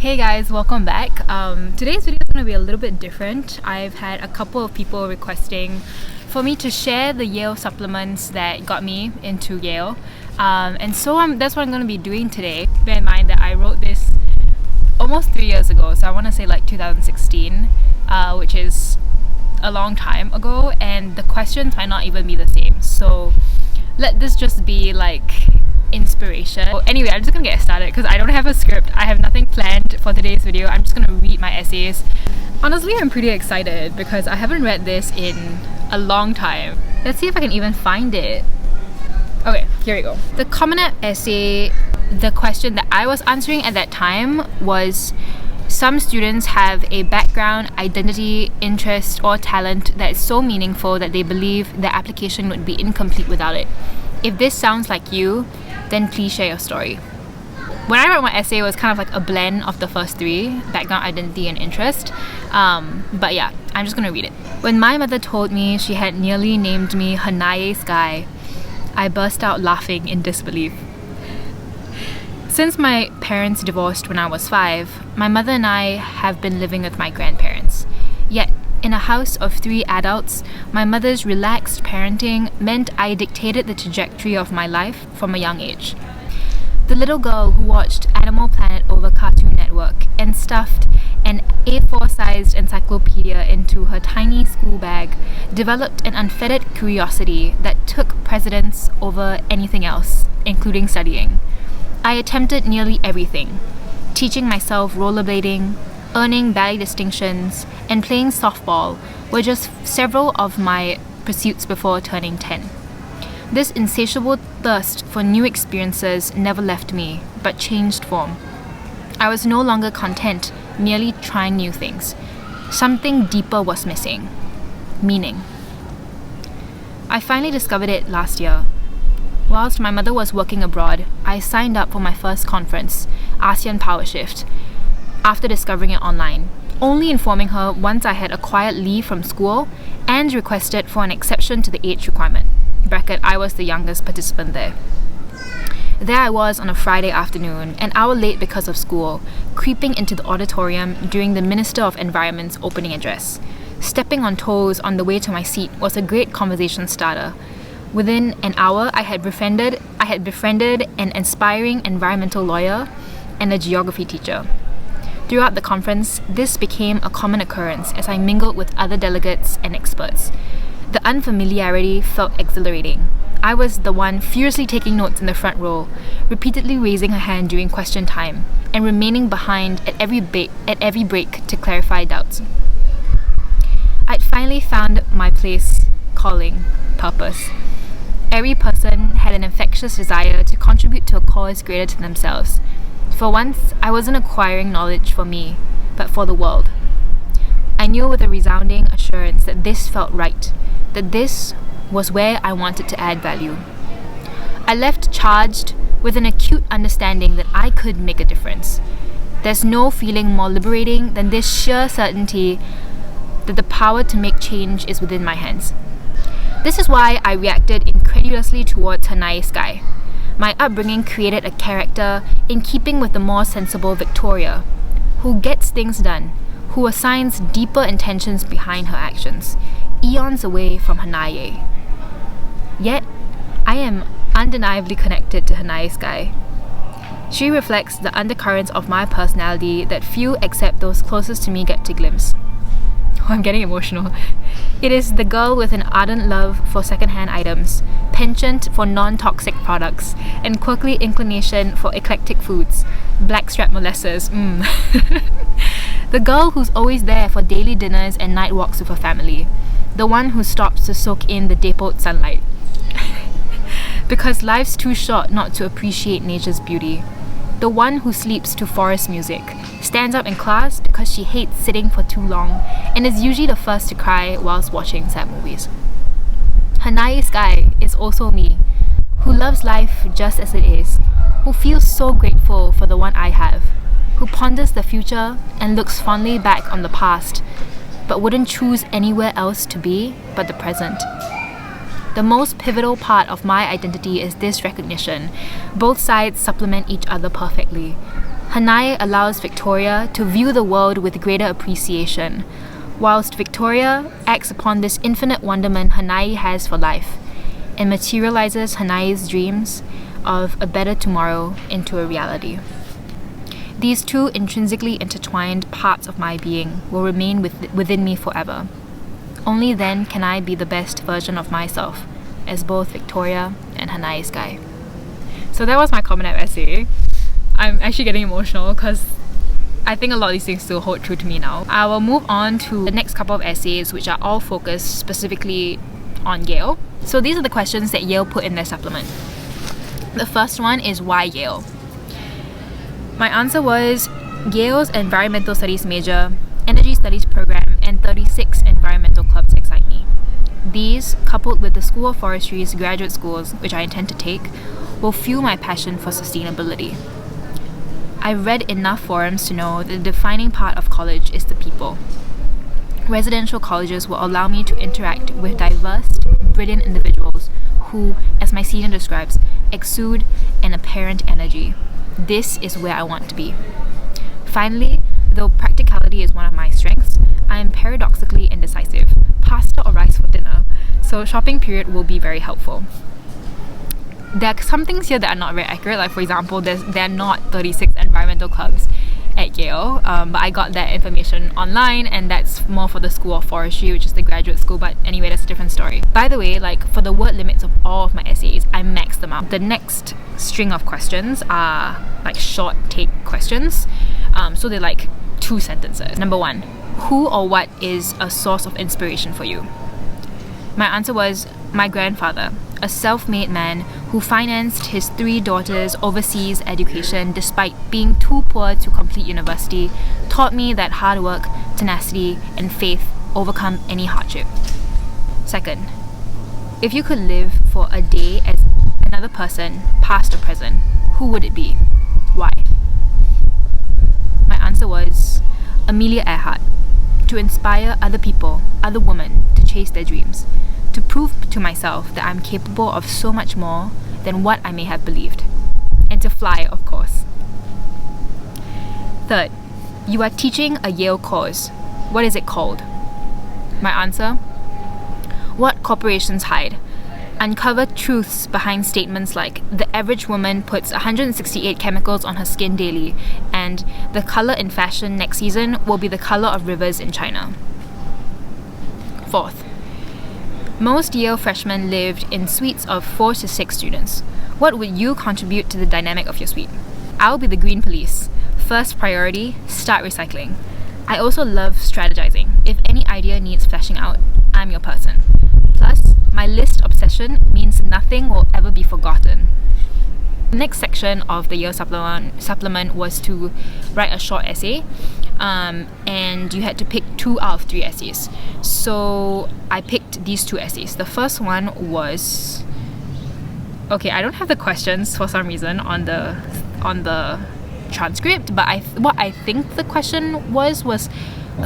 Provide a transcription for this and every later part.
Hey guys, welcome back. Today's video is going to be a little bit different. I've had a couple of people requesting for me to share the Yale supplements that got me into Yale. That's what I'm going to be doing today. Bear in mind that I wrote this almost 3 years ago, so I want to say like 2016, which is a long time ago, and the questions might not even be the same. So let this just be like inspiration. Anyway, I'm just gonna get started because I don't have a script. I have nothing planned for today's video. I'm just gonna read my essays. Honestly, I'm pretty excited because I haven't read this in a long time. Let's see if I can even find it. Okay, here we go. The Commoner essay, the question that I was answering at that time was: some students have a background, identity, interest, or talent that is so meaningful that they believe their application would be incomplete without it. If this sounds like you, then please share your story. When I wrote my essay, it was kind of like a blend of the first three: background, identity, and interest. But yeah, I'm just gonna read it. When my mother told me she had nearly named me Hanaye Sky, I burst out laughing in disbelief. Since my parents divorced when I was 5, my mother and I have been living with my grandparents. Yet, in a house of 3 adults, my mother's relaxed parenting meant I dictated the trajectory of my life from a young age. The little girl who watched Animal Planet over Cartoon Network and stuffed an A4-sized encyclopedia into her tiny school bag developed an unfettered curiosity that took precedence over anything else, including studying. I attempted nearly everything: teaching myself rollerblading, earning ballet distinctions, and playing softball were just several of my pursuits before turning 10. This insatiable thirst for new experiences never left me, but changed form. I was no longer content merely trying new things. Something deeper was missing: meaning. I finally discovered it last year. Whilst my mother was working abroad, I signed up for my first conference, ASEAN Power Shift, after discovering it online, only informing her once I had acquired leave from school and requested for an exception to the age requirement. I was the youngest participant there. There I was on a Friday afternoon, an hour late because of school, creeping into the auditorium during the Minister of Environment's opening address. Stepping on toes on the way to my seat was a great conversation starter. Within an hour, I had befriended an inspiring environmental lawyer and a geography teacher. Throughout the conference, this became a common occurrence as I mingled with other delegates and experts. The unfamiliarity felt exhilarating. I was the one furiously taking notes in the front row, repeatedly raising her hand during question time, and remaining behind at every break to clarify doubts. I'd finally found my place, calling, purpose. Every person had an infectious desire to contribute to a cause greater than themselves. For once, I wasn't acquiring knowledge for me, but for the world. I knew with a resounding assurance that this felt right, that this was where I wanted to add value. I left charged with an acute understanding that I could make a difference. There's no feeling more liberating than this sheer certainty that the power to make change is within my hands. This is why I reacted incredulously towards Hanaye Sky. My upbringing created a character in keeping with the more sensible Victoria, who gets things done, who assigns deeper intentions behind her actions, eons away from Hanaye. Yet, I am undeniably connected to Hanaye Sky. She reflects the undercurrents of my personality that few except those closest to me get to glimpse. I'm getting emotional. It is the girl with an ardent love for second-hand items, penchant for non-toxic products, and quirky inclination for eclectic foods. Blackstrap molasses, The girl who's always there for daily dinners and night walks with her family. The one who stops to soak in the dappled sunlight. Because life's too short not to appreciate nature's beauty. The one who sleeps to forest music, stands up in class because she hates sitting for too long, and is usually the first to cry whilst watching sad movies. Hanaye Sky is also me, who loves life just as it is, who feels so grateful for the one I have, who ponders the future and looks fondly back on the past, but wouldn't choose anywhere else to be but the present. The most pivotal part of my identity is this recognition. Both sides supplement each other perfectly. Hanai allows Victoria to view the world with greater appreciation, whilst Victoria acts upon this infinite wonderment Hanai has for life and materializes Hanai's dreams of a better tomorrow into a reality. These two intrinsically intertwined parts of my being will remain within me forever. Only then can I be the best version of myself as both Victoria and Hanai Sky. So that was my Common App essay. I'm actually getting emotional because I think a lot of these things still hold true to me now. I will move on to the next couple of essays, which are all focused specifically on Yale. So these are the questions that Yale put in their supplement. The first one is, why Yale? My answer was Yale's Environmental Studies major, Energy Studies program, and 36 environmental clubs excite me. These, coupled with the School of Forestry's graduate schools, which I intend to take, will fuel my passion for sustainability. I've read enough forums to know that the defining part of college is the people. Residential colleges will allow me to interact with diverse, brilliant individuals who, as my senior describes, exude an apparent energy. This is where I want to be. Finally, though practicality is one of my strengths, I am paradoxically indecisive. Pasta or rice for dinner. So shopping period will be very helpful. There are some things here that are not very accurate. Like, for example, there are not 36 environmental clubs at Yale, but I got that information online, and that's more for the School of Forestry, which is the graduate school. But anyway, that's a different story. By the way, like, for the word limits of all of my essays, I maxed them out. The next string of questions are like short take questions, so they're like 2 sentences. Number 1, who or what is a source of inspiration for you? My answer was my grandfather, a self-made man who financed his 3 daughters' overseas education despite being too poor to complete university, taught me that hard work, tenacity, and faith overcome any hardship. Second, if you could live for a day as another person, past or present, who would it be? Why? My answer was Amelia Earhart, to inspire other people, other women, to chase their dreams, to prove to myself that I'm capable of so much more than what I may have believed, and to fly, of course. Third, you are teaching a Yale course. What is it called? My answer, What Corporations Hide. Uncover truths behind statements like the average woman puts 168 chemicals on her skin daily, and the color in fashion next season will be the color of rivers in China. Fourth, most Yale freshmen lived in suites of 4 to 6 students. What would you contribute to the dynamic of your suite? I'll be the green police. First priority, start recycling. I also love strategizing. If any idea needs fleshing out, I'm your person. Plus, my list obsession means nothing will ever be forgotten. The next section of the Yale supplement was to write a short essay, and you had to pick 2 out of 3 essays. So I picked these 2 essays. The first one was, okay, I don't have the questions for some reason on the transcript, but what I think the question was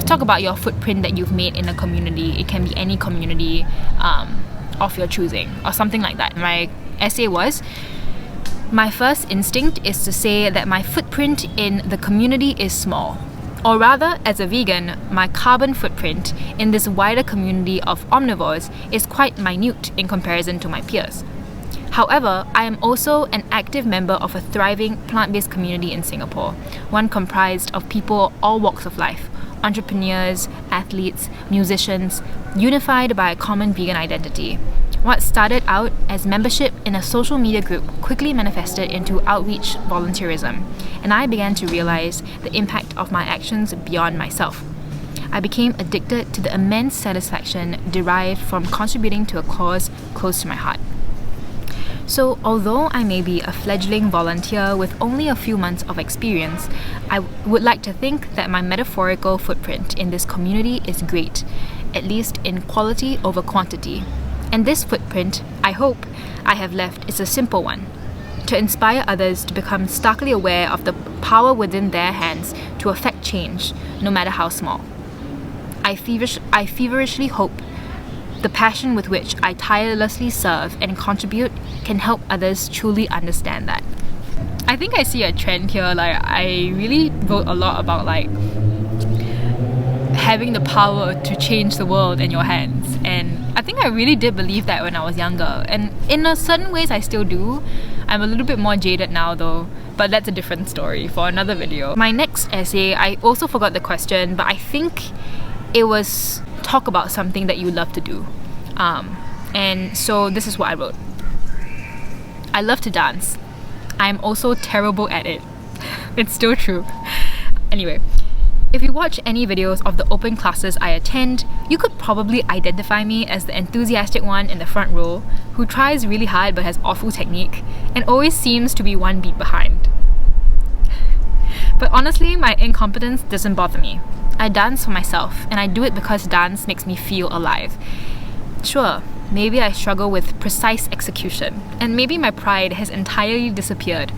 talk about your footprint that you've made in a community. It can be any community of your choosing or something like that. My essay was, my first instinct is to say that my footprint in the community is small. Or rather, as a vegan, my carbon footprint in this wider community of omnivores is quite minute in comparison to my peers. However, I am also an active member of a thriving plant-based community in Singapore, one comprised of people all walks of life, entrepreneurs, athletes, musicians, unified by a common vegan identity. What started out as membership in a social media group quickly manifested into outreach volunteerism, and I began to realize the impact of my actions beyond myself. I became addicted to the immense satisfaction derived from contributing to a cause close to my heart. So, although I may be a fledgling volunteer with only a few months of experience, I would like to think that my metaphorical footprint in this community is great, at least in quality over quantity. And this footprint, I hope, I have left is a simple one: to inspire others to become starkly aware of the power within their hands to affect change, no matter how small. I feverishly hope the passion with which I tirelessly serve and contribute can help others truly understand that. I think I see a trend here. Like, I really wrote a lot about like having the power to change the world in your hands, and I think I really did believe that when I was younger, and in a certain ways I still do. I'm a little bit more jaded now though, but that's a different story for another video. My next essay, I also forgot the question, but I think it was talk about something that you love to do. And so this is what I wrote. I love to dance. I'm also terrible at it. It's still true. Anyway, if you watch any videos of the open classes I attend, you could probably identify me as the enthusiastic one in the front row who tries really hard but has awful technique and always seems to be one beat behind. But honestly, my incompetence doesn't bother me. I dance for myself, and I do it because dance makes me feel alive. Sure, maybe I struggle with precise execution, and maybe my pride has entirely disappeared.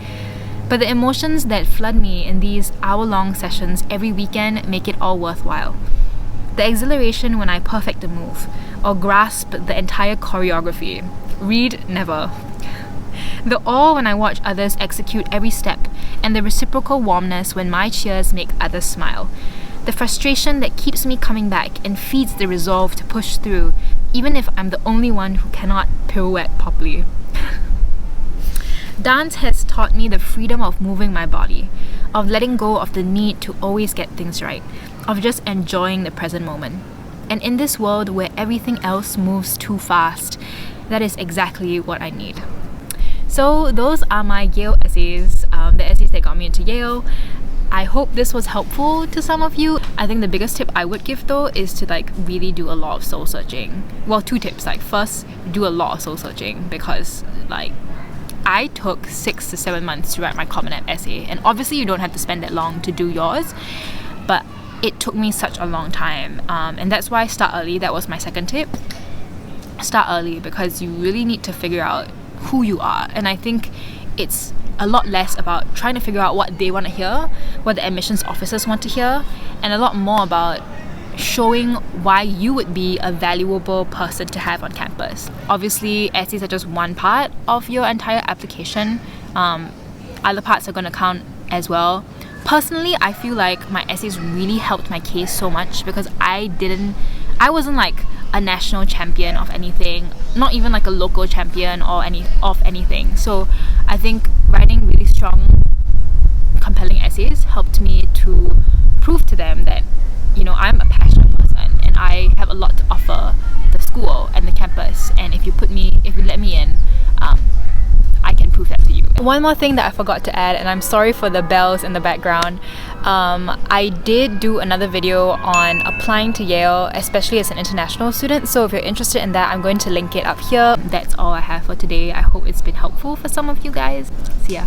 But the emotions that flood me in these hour-long sessions every weekend make it all worthwhile. The exhilaration when I perfect a move, or grasp the entire choreography. Read never. The awe when I watch others execute every step, and the reciprocal warmness when my cheers make others smile. The frustration that keeps me coming back and feeds the resolve to push through, even if I'm the only one who cannot pirouette properly. Dance has taught me the freedom of moving my body, of letting go of the need to always get things right, of just enjoying the present moment. And in this world where everything else moves too fast, that is exactly what I need. So those are my Yale essays, the essays that got me into Yale. I hope this was helpful to some of you. I think the biggest tip I would give though is to like really do a lot of soul searching. Well, two tips. Like, first, do a lot of soul searching, because like I took 6 to 7 months to write my Common App essay, and obviously you don't have to spend that long to do yours, but it took me such a long time, and that's why start early. That was my second tip. Start early, because you really need to figure out who you are, and I think it's a lot less about trying to figure out what they want to hear, what the admissions officers want to hear, and a lot more about showing why you would be a valuable person to have on campus. Obviously, essays are just one part of your entire application. Other parts are going to count as well. Personally, I feel like my essays really helped my case so much, because I wasn't like a national champion of anything, not even like a local champion or anything. So I think writing really strong, compelling essays helped me to prove to them that, you know, I'm a passionate person and I have a lot to offer the school and the campus, and if you let me in, I can prove that to you. One more thing that I forgot to add, and I'm sorry for the bells in the background, I did do another video on applying to Yale, especially as an international student, so if you're interested in that, I'm going to link it up here. That's all I have for today. I hope it's been helpful for some of you guys. See ya.